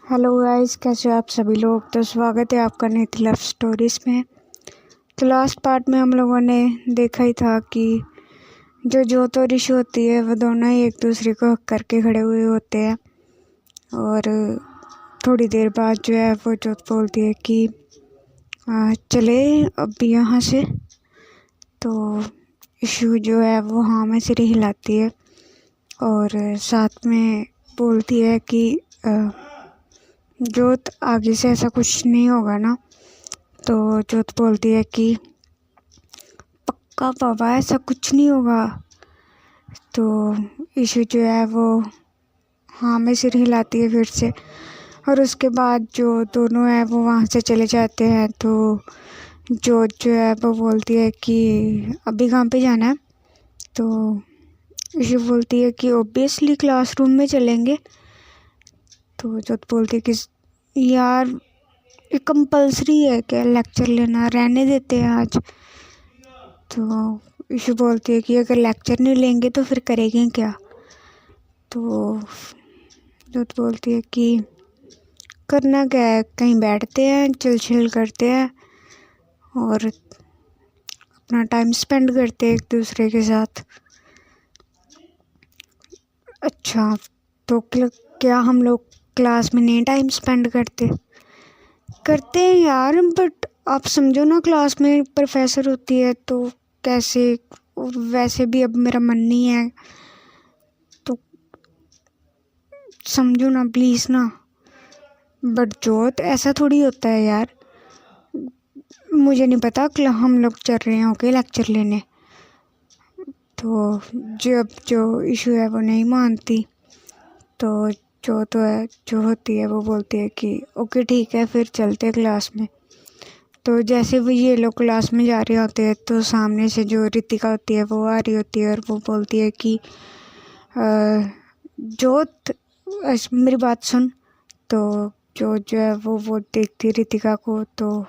Hello guys, कैसे हो आप सभी लोग। तो स्वागत है आपका नीति लव स्टोरीज में। तो लास्ट पार्ट में हम लोगों ने देखा ही था कि जो जोत और ऋषि होती है वो दोनों ही एक दूसरे को हक करके खड़े हुए होते हैं। और थोड़ी देर बाद जो है वो जोत बोलती है कि चले अब यहाँ से। तो ऋषि जो है वो हाँ में सिर हिलाती है और साथ में बोलती है कि जोत आगे से ऐसा कुछ नहीं होगा ना। तो जोत बोलती है कि पक्का बाबा ऐसा कुछ नहीं होगा। तो ईशु जो है वो हाँ में सिर हिलाती है फिर से। और उसके बाद जो दोनों है वो वहाँ से चले जाते हैं। तो जोत जो है वो बोलती है कि अभी कहाँ पे जाना है। तो ईशु बोलती है कि ओब्वियसली क्लासरूम में चलेंगे। तो जोत बोलती है कि यार ये कंपल्सरी है क्या लेक्चर लेना, रहने देते हैं आज। तो ईशु बोलती है कि अगर लेक्चर नहीं लेंगे तो फिर करेंगे क्या। तो जोत बोलती है कि करना क्या है, कहीं बैठते हैं, चिल चिल करते हैं और अपना टाइम स्पेंड करते हैं एक दूसरे के साथ। अच्छा, तो क्या हम लोग क्लास में नहीं टाइम स्पेंड करते हैं यार। बट आप समझो ना, क्लास में प्रोफेसर होती है तो कैसे। और वैसे भी अब मेरा मन नहीं है तो समझो ना प्लीज़ ना। बट जोत ऐसा थोड़ी होता है यार। मुझे नहीं पता, हम लोग चल रहे हैं ओके लेक्चर लेने। तो जो इशू है वो नहीं मानती। तो जो होती है वो बोलती है कि ओके ठीक है फिर चलते क्लास में। तो जैसे वो ये लोग क्लास में जा रहे होते हैं तो सामने से जो रितिका होती है वो आ रही होती है और वो बोलती है कि जोत मेरी बात सुन। तो जो है वो देखती है रितिका को। तो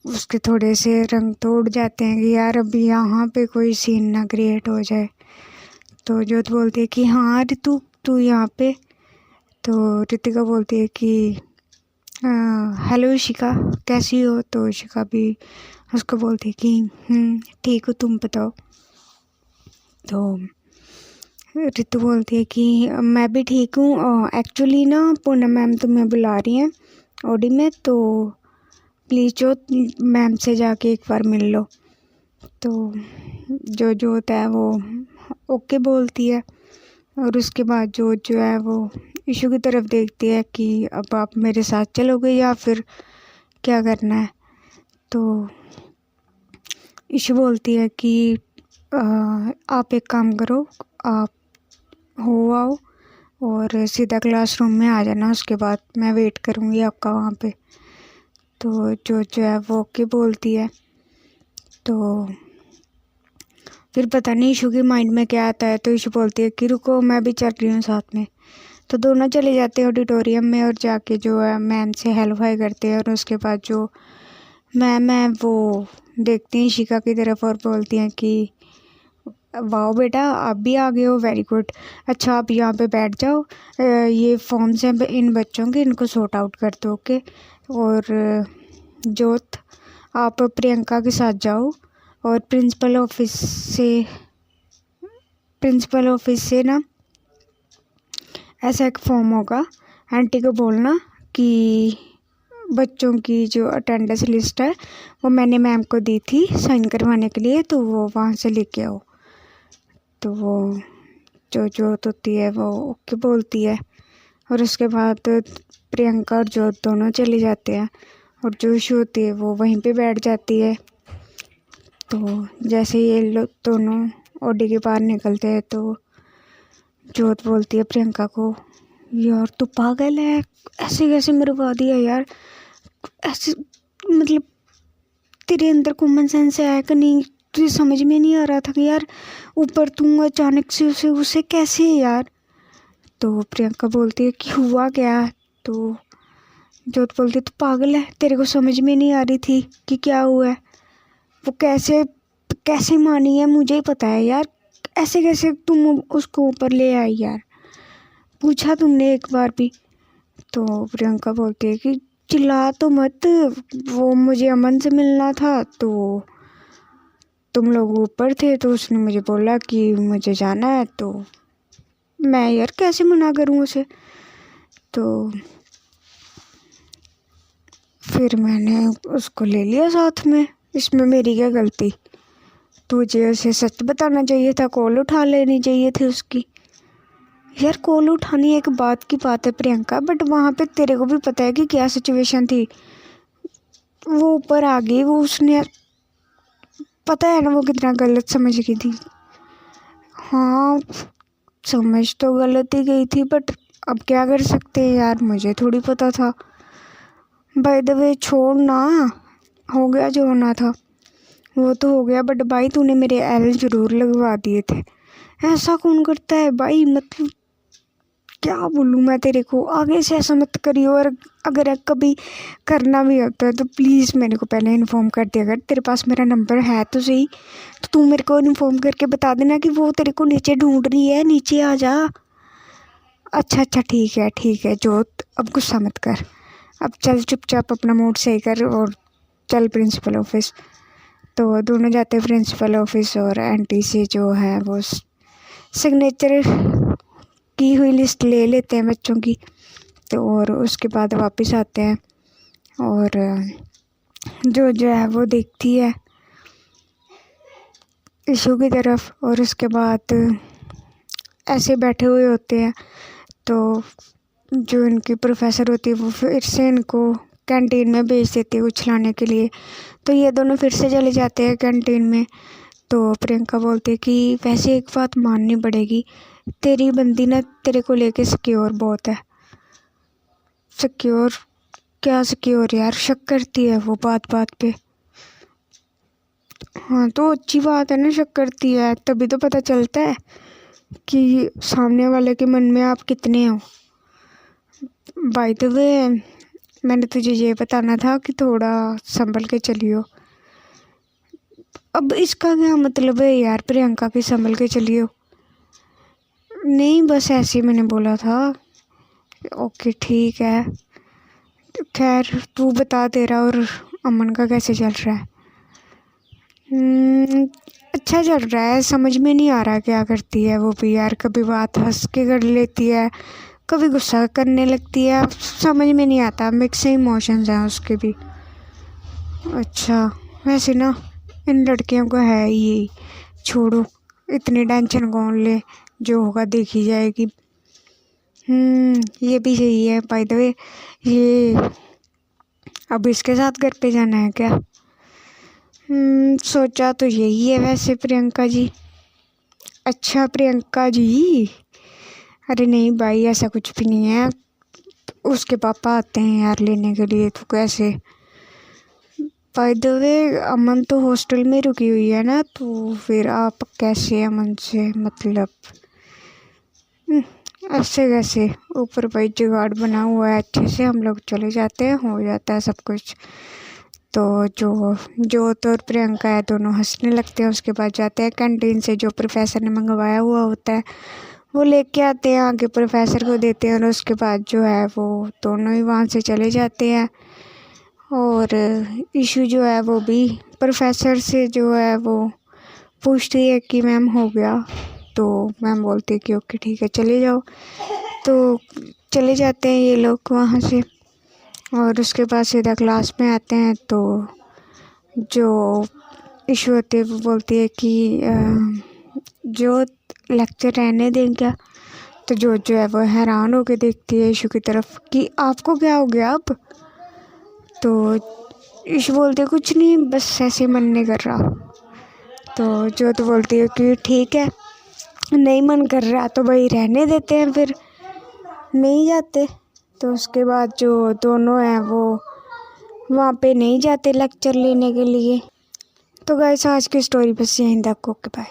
उसके थोड़े से रंग तो उड़ जाते हैं कि यार अभी यहाँ पे कोई सीन ना क्रिएट हो जाए। तो जोत बोलती है कि हाँ रितु तू यहाँ पे। तो रितिका बोलती है कि हेलो इशिका कैसी हो। तो इशिका भी उसको बोलती है कि ठीक हो, तुम बताओ। तो रितु बोलती है कि मैं भी ठीक हूँ। एक्चुअली ना पूनम मैम तुम्हें बुला रही हैं ओडी में, तो प्लीज़ जो मैम से जाके एक बार मिल लो। तो जो होता है वो ओके बोलती है। और उसके बाद जो है वो इशू की तरफ देखती है कि अब आप मेरे साथ चलोगे या फिर क्या करना है। तो इशू बोलती है कि आप एक काम करो, आप हो आओ और सीधा क्लासरूम में आ जाना, उसके बाद मैं वेट करूँगी आपका वहाँ पे। तो जो है वो ओके बोलती है। तो फिर पता नहीं इशू के माइंड में क्या आता है। तो इशू बोलती है कि रुको मैं भी चल रही हूँ साथ में। तो दोनों चले जाते हैं ऑडिटोरियम में और जाके जो है मैम से हेलो हाय करते हैं। और उसके बाद जो मैम है वो देखती हैं इशिका की तरफ और बोलती हैं कि वाह बेटा आप भी आ गए हो, वेरी गुड। अच्छा आप यहाँ पे बैठ जाओ, ये फॉर्म्स हैं इन बच्चों के, इनको सॉर्ट आउट कर दो ओके। और जोत आप प्रियंका के साथ जाओ और प्रिंसिपल ऑफिस से ना ऐसा एक फॉर्म होगा, आंटी को बोलना कि बच्चों की जो अटेंडेंस लिस्ट है वो मैंने मैम को दी थी साइन करवाने के लिए, तो वो वहाँ से लेके आओ। तो वो जो होती है वो ओके बोलती है। और उसके बाद प्रियंका और जोत दोनों चले जाते हैं और जो इशू होती है वो वहीं पे बैठ जाती है। तो जैसे ये लोग दोनों ओडी के बाहर निकलते हैं तो जोत बोलती है प्रियंका को, यार तू पागल है, ऐसे कैसे मरवा दिया यार। ऐसे मतलब तेरे अंदर कॉमन सेंस है कि नहीं, तुझे समझ में नहीं आ रहा था कि यार ऊपर तू अचानक से उसे कैसे यार। तो प्रियंका बोलती है कि हुआ क्या। तो जोत बोलती है तू पागल है, तेरे को समझ में नहीं आ रही थी कि क्या हुआ है। वो कैसे मानी है मुझे ही पता है यार, ऐसे कैसे तुम उसको ऊपर ले आई यार। पूछा तुमने एक बार भी। तो प्रियंका बोलती है कि चिल्ला तो मत, वो मुझे अमन से मिलना था तो तुम लोग ऊपर थे तो उसने मुझे बोला कि मुझे जाना है, तो मैं यार कैसे मना करूँ उसे। तो फिर मैंने उसको ले लिया साथ में, इसमें मेरी क्या गलती। तुझे उसे सच बताना चाहिए था, कॉल उठा लेनी चाहिए थी उसकी। यार कॉल उठानी एक बात की बात है प्रियंका, बट वहाँ पे तेरे को भी पता है कि क्या सिचुएशन थी। वो ऊपर आ गई, वो उसने पता है ना वो कितना गलत समझ गई थी। हाँ समझ तो गलत ही गई थी, बट अब क्या कर सकते हैं यार, मुझे थोड़ी पता था। बाय द वे छोड़ ना, हो गया जो होना था वो तो हो गया, बट भाई तूने मेरे एल जरूर लगवा दिए थे। ऐसा कौन करता है भाई, मतलब क्या बोलूँ मैं तेरे को, आगे से ऐसा मत करियो। और अगर कभी करना भी होता है तो प्लीज़ मेरे को पहले इन्फॉर्म कर दिया। अगर तेरे पास मेरा नंबर है तो सही, तो तू मेरे को इन्फॉर्म करके बता देना कि वो तेरे को नीचे ढूंढ रही है, नीचे आ जा। अच्छा ठीक है जोत, अब गुस्सा मत कर, अब चल चुपचाप अपना मूड सही कर और चल प्रिंसिपल ऑफिस। तो दोनों जाते हैं प्रिंसिपल ऑफिस और आंटी से जो है वो सिग्नेचर की हुई लिस्ट ले लेते हैं बच्चों की। तो और उसके बाद वापस आते हैं और जो है वो देखती है इशू की तरफ, और उसके बाद ऐसे बैठे हुए होते हैं। तो जो इनकी प्रोफेसर होती है वो फिर से इनको कैंटीन में भेज देती है कुछ लाने के लिए। तो ये दोनों फिर से चले जाते हैं कैंटीन में। तो प्रियंका बोलती है कि वैसे एक बात माननी पड़ेगी, तेरी बंदी ना तेरे को लेके सिक्योर बहुत है। सिक्योर? क्या सिक्योर यार, शक करती है वो बात बात पे। हाँ तो अच्छी बात है ना, शक करती है, तभी तो पता चलता है कि सामने वाले के मन में आप कितने हो। बाय द वे मैंने तुझे ये बताना था कि थोड़ा संभल के चलियो। अब इसका क्या मतलब है यार प्रियंका की संभल के चलियो? नहीं बस ऐसे ही मैंने बोला था। ओके ठीक है, खैर तू बता तेरा और अमन का कैसे चल रहा है? अच्छा चल रहा है, समझ में नहीं आ रहा क्या करती है वो भी यार, कभी बात हंस के कर लेती है, कभी गुस्सा करने लगती है, समझ में नहीं आता, मिक्स इमोशंस हैं उसके भी। अच्छा वैसे ना इन लड़कियों को है ही, छोड़ो इतनी टेंशन कौन ले, जो होगा देखी जाएगी। ये भी सही है। बाय द वे ये अब इसके साथ घर पे जाना है क्या? सोचा तो यही है वैसे प्रियंका जी। अच्छा प्रियंका जी, अरे नहीं भाई ऐसा कुछ भी नहीं है, उसके पापा आते हैं यार लेने के लिए, तो कैसे। बाय द वे अमन तो हॉस्टल में रुकी हुई है ना, तो फिर आप कैसे अमन से मतलब ऐसे कैसे, ऊपर भाई जुगाड़ बना हुआ है अच्छे से, हम लोग चले जाते हैं, हो जाता है सब कुछ। तो जोत और प्रियंका है दोनों हंसने लगते हैं। उसके बाद जाते हैं कैंटीन से जो प्रोफेसर ने मंगवाया हुआ होता है वो लेके आते हैं, आगे प्रोफेसर को देते हैं, और उसके बाद जो है वो दोनों ही वहाँ से चले जाते हैं। और इशू जो है वो भी प्रोफेसर से जो है वो पूछती है कि मैम हो गया, तो मैम बोलती है कि ओके ठीक है चले जाओ। तो चले जाते हैं ये लोग वहाँ से, और उसके बाद सीधा क्लास में आते हैं। तो जो इशू होती है वो बोलती है कि जो लेक्चर रहने दें क्या? तो जो है वो हैरान होकर देखती है इशू की तरफ कि आपको क्या हो गया अब? तो इशू बोलती है कुछ नहीं, बस ऐसे मन नहीं कर रहा। तो जो तो बोलती है कि ठीक है नहीं मन कर रहा तो भाई रहने देते हैं, फिर नहीं जाते। तो उसके बाद जो दोनों हैं वो वहाँ पे नहीं जाते लेक्चर लेने के लिए। तो गाइस आज की स्टोरी बस यहीं तक, ओके बाय।